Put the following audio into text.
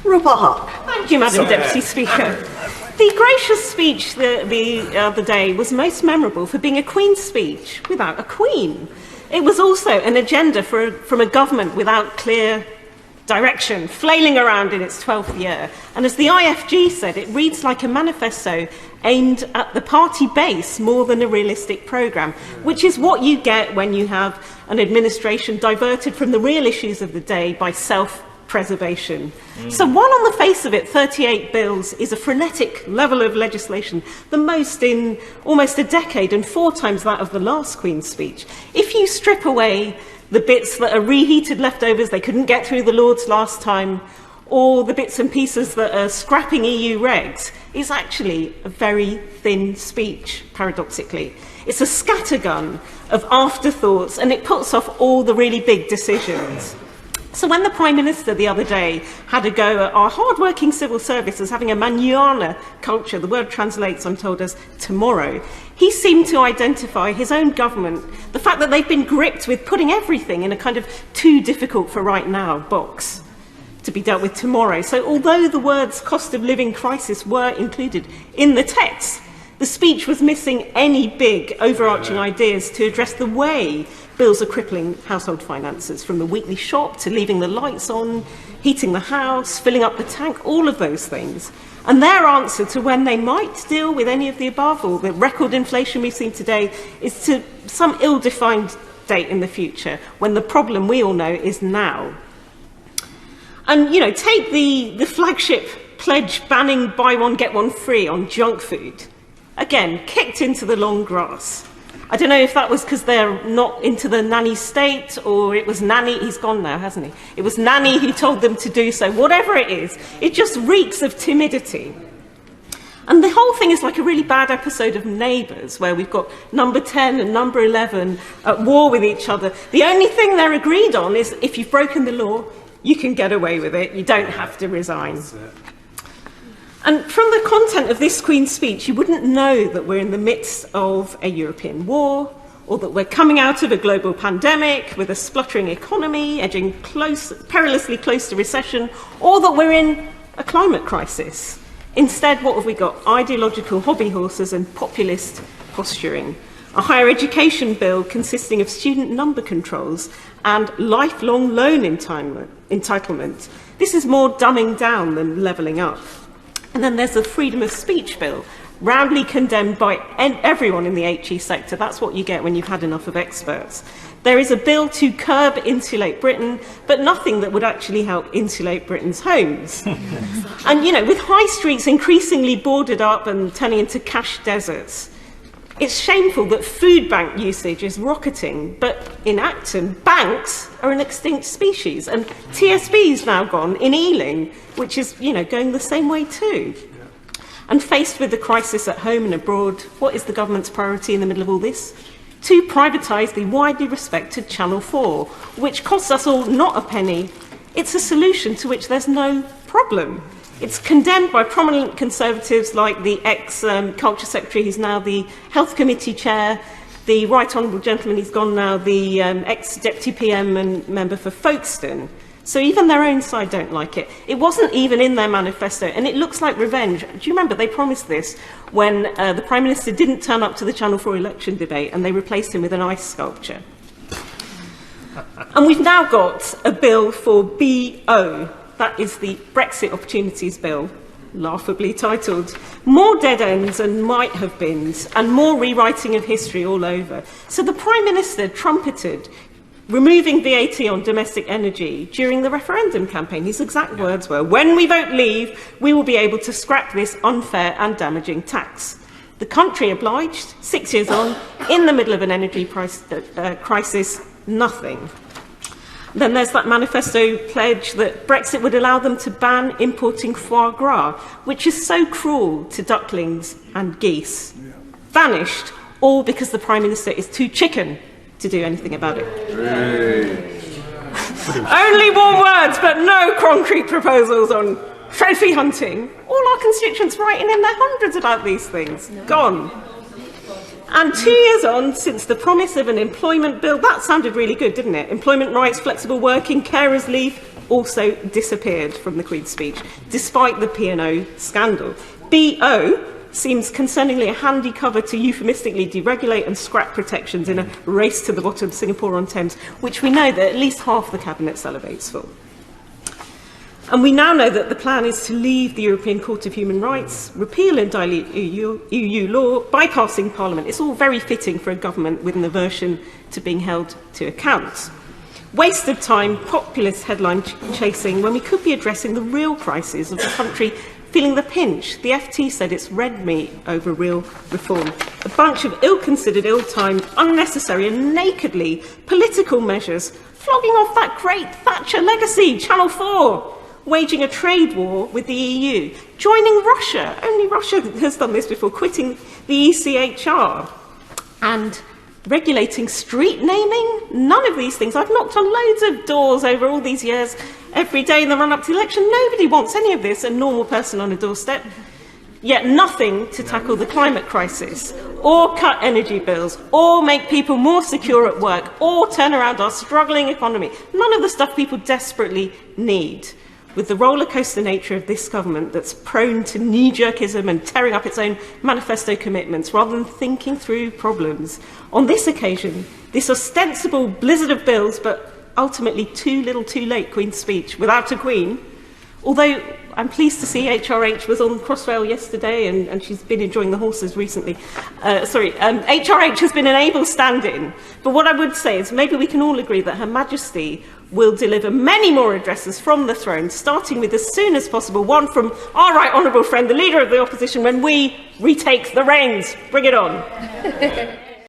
Rupa Huq. Thank you, Madam Deputy Speaker. The gracious speech the other day was most memorable for being a Queen's speech without a Queen. It was also an agenda from a government without clear direction, flailing around in its 12th year. And as the IFG said, it reads like a manifesto aimed at the party base more than a realistic programme, which is what you get when you have an administration diverted from the real issues of the day by self-preservation. So while on the face of it, 38 bills is a frenetic level of legislation, the most in almost a decade and 4 times that of the last Queen's speech, if you strip away the bits that are reheated leftovers, they couldn't get through the Lords last time, or the bits and pieces that are scrapping EU regs, it's actually a very thin speech, paradoxically. It's a scattergun of afterthoughts, and it puts off all the really big decisions. So when the Prime Minister the other day had a go at our hard-working civil service as having a mañana culture, the word translates, I'm told, as tomorrow, he seemed to identify his own government, the fact that they've been gripped with putting everything in a kind of too difficult for right now box to be dealt with tomorrow. So although the words cost of living crisis were included in the text, the speech was missing any big overarching ideas to address the way bills are crippling household finances, from the weekly shop to leaving the lights on, heating the house, filling up the tank, all of those things. And their answer to when they might deal with any of the above, or the record inflation we've seen today, is to some ill-defined date in the future, when the problem we all know is now. And, you know, take the flagship pledge banning buy one, get one free on junk food. Again, kicked into the long grass. I don't know if that was because they're not into the nanny state, or it was nanny, he's gone now, hasn't he? It was nanny who told them to do so. Whatever it is, it just reeks of timidity. And the whole thing is like a really bad episode of Neighbours, where we've got number 10 and number 11 at war with each other. The only thing they're agreed on is if you've broken the law, you can get away with it, you don't have to resign. And from the content of this Queen's speech, you wouldn't know that we're in the midst of a European war, or that we're coming out of a global pandemic with a spluttering economy, edging perilously close to recession, or that we're in a climate crisis. Instead, what have we got? Ideological hobby horses and populist posturing. A higher education bill consisting of student number controls and lifelong loan entitlement. This is more dumbing down than levelling up. And then there's the freedom of speech bill, roundly condemned by everyone in the HE sector. That's what you get when you've had enough of experts. There is a bill to curb Insulate Britain, but nothing that would actually help insulate Britain's homes. And, you know, with high streets increasingly boarded up and turning into cash deserts, it's shameful that food bank usage is rocketing, but in Acton, banks are an extinct species, and TSB's now gone in Ealing, which is, you know, going the same way too. And faced with the crisis at home and abroad, what is the government's priority in the middle of all this? To privatise the widely respected Channel 4, which costs us all not a penny. It's a solution to which there's no problem. It's condemned by prominent Conservatives like the ex-Culture Secretary, who's now the Health Committee Chair, the Right Honourable Gentleman, he's gone now, the ex-Deputy PM and member for Folkestone. So even their own side don't like it. It wasn't even in their manifesto, and it looks like revenge. Do you remember they promised this when the Prime Minister didn't turn up to the Channel 4 election debate and they replaced him with an ice sculpture? And we've now got a bill for BO. That is the Brexit Opportunities Bill, laughably titled. More dead ends and might have beens, and more rewriting of history all over. So the Prime Minister trumpeted removing VAT on domestic energy during the referendum campaign. His exact words were, "When we vote leave, we will be able to scrap this unfair and damaging tax." The country obliged, 6 years on, in the middle of an energy crisis, nothing. Then there's that manifesto pledge that Brexit would allow them to ban importing foie gras, which is so cruel to ducklings and geese. Vanished, all because the Prime Minister is too chicken to do anything about it. Only warm words, but no concrete proposals on trophy hunting. All our constituents writing in their hundreds about these things. Gone. And 2 years on, since the promise of an employment bill, that sounded really good, didn't it? Employment rights, flexible working, carers leave also disappeared from the Queen's speech, despite the P&O scandal. BO seems concerningly a handy cover to euphemistically deregulate and scrap protections in a race to the bottom, Singapore-on-Thames, which we know that at least half the Cabinet salivates for. And we now know that the plan is to leave the European Court of Human Rights, repeal and dilute EU law, bypassing Parliament. It's all very fitting for a government with an aversion to being held to account. Waste of time, populist headline chasing, when we could be addressing the real crises of the country feeling the pinch. The FT said it's red meat over real reform. A bunch of ill-considered, ill-timed, unnecessary and nakedly political measures, flogging off that great Thatcher legacy, Channel 4, waging a trade war with the EU, joining Russia. Only Russia has done this before, quitting the ECHR, and regulating street naming. None of these things. I've knocked on loads of doors over all these years, every day in the run-up to the election. Nobody wants any of this, a normal person on a doorstep. Yet nothing to tackle the climate crisis, or cut energy bills, or make people more secure at work, or turn around our struggling economy. None of the stuff people desperately need. With the rollercoaster nature of this government that's prone to knee-jerkism and tearing up its own manifesto commitments rather than thinking through problems. On this occasion, this ostensible blizzard of bills, but ultimately too little too late Queen's speech without a Queen, although I'm pleased to see HRH was on Crossrail yesterday and she's been enjoying the horses recently. HRH has been an able stand-in, but what I would say is maybe we can all agree that Her Majesty will deliver many more addresses from the throne, starting with as soon as possible one from our right honourable friend, the Leader of the Opposition, when we retake the reins. Bring it on.